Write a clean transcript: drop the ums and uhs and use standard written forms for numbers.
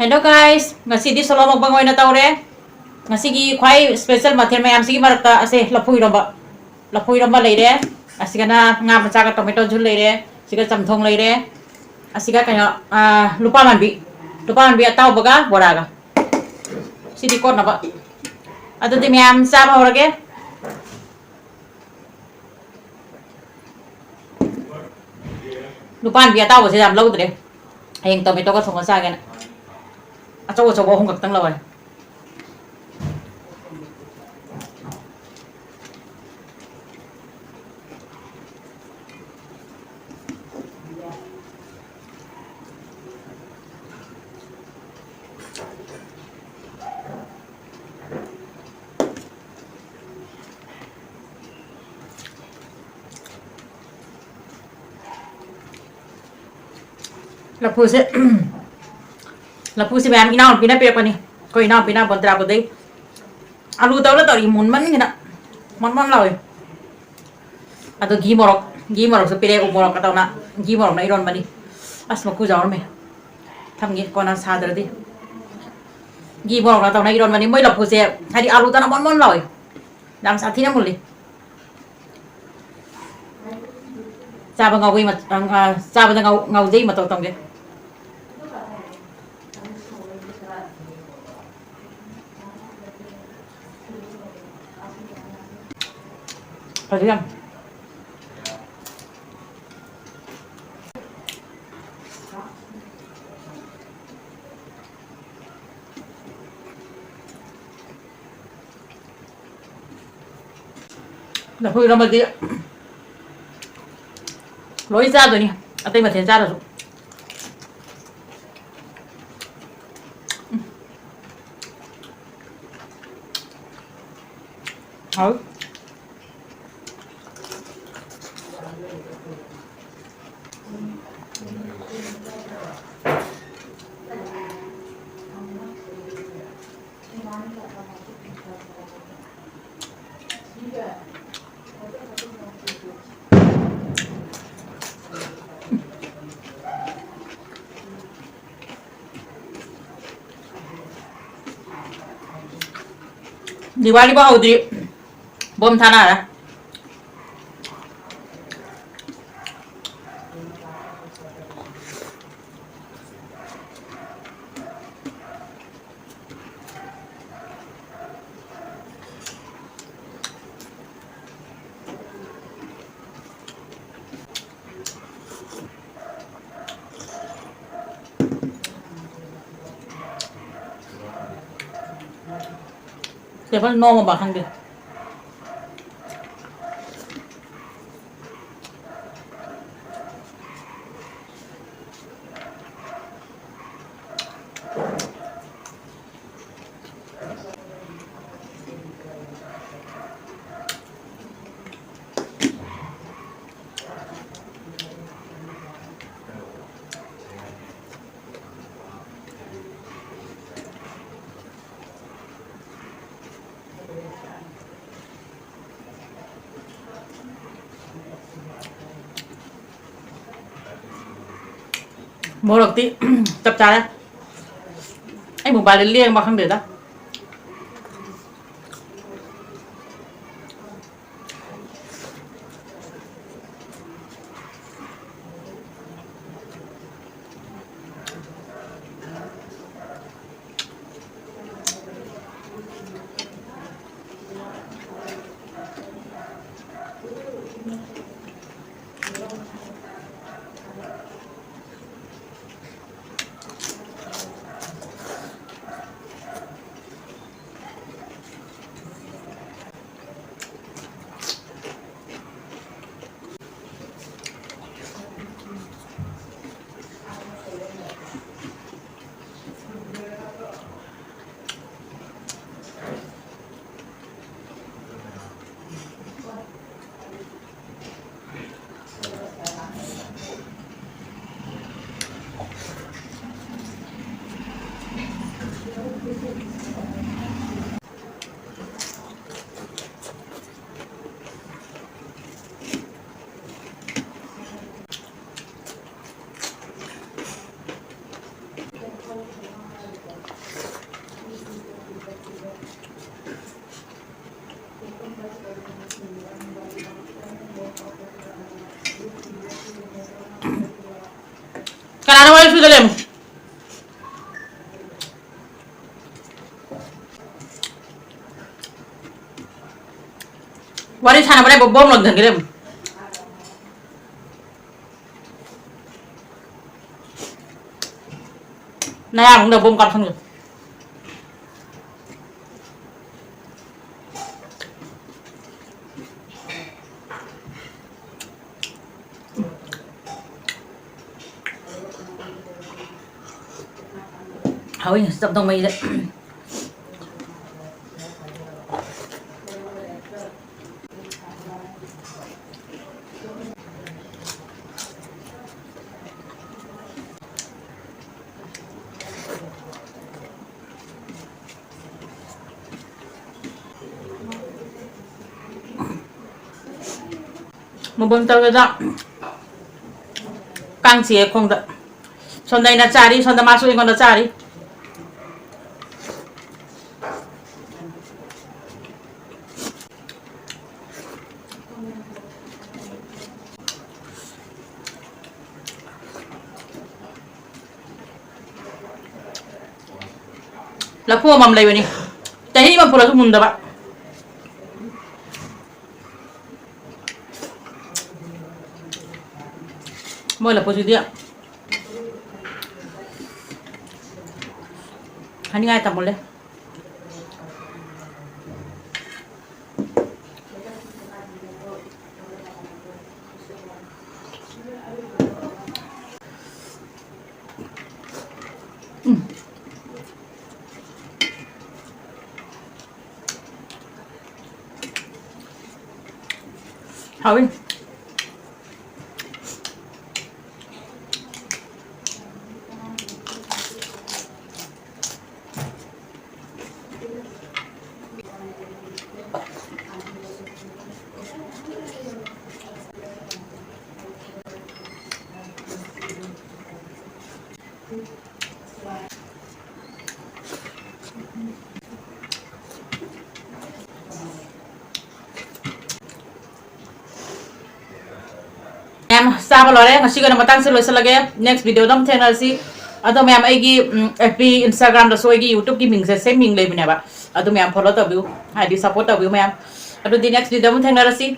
Hello guys, ngasidi solo magbangoy na tawre. Ngasigi khwai special mathel mayam sigi marakta ase laphui romba. Laphui romba leire. Asiga na nga macha ka tomato jhul leire. Siga chamthong leire. Asiga kaya lupa manbi. Lupa manbi ataw baga boraga. Sidi kon na ba. Ado di mayam sama horage. Lupa manbi ataw se jam laudre. Ayeng tomato ka thong sa gana. Achaw-achaw không gak tang lawai. Lapu si ma'am inaw pina pe pa ni. Ko inaw pina bontra ko dei. Alu taw la tori mun man ngina. Man law. Ado gi morok so pire u morok ka taw na. Gi morok na iron mani. As ma ku jaw me. Tham gi ko na sa dar di. Gi morok na taw na iron mani moi lapu se hadi alu ta na mon law. Dam sa thi na muli. Cha ba ngau wi ma cha ba ngau dei ma taw tong ge. Phải không? Là hơi ra mà gì ạ? Lối ra rồi nhỉ? À đây mà thấy ra rồi. Hả? Diwali ba Audrey? Bom thana ra. Để phải no mà bảo thằng được. Mua được tí chập chá đấy. Anh một bài đến liêng mà không để ra. Kanana wala sudah lem. Wari sana boleh bom log dan lem. Naya mung dah bom kan sanggup. Hawin, stop dong may Mabuntal ka kang siya kung da sonday na cari, sonda masuk yung na cari. Lapu mam lay ni. Tahi mam pula munda ba. Mo lapu si dia. Hani ngai ta boleh. Hawin. Sa lore ngasi ko na matang sa loisa lagay next video dam channel si ado मैम आईगी FB Instagram da so आईगी YouTube की मिंग से same मिंग ले बिना बा ado मैम follow तो व्यू हाई support तो व्यू मैम ado di next video mo thang na si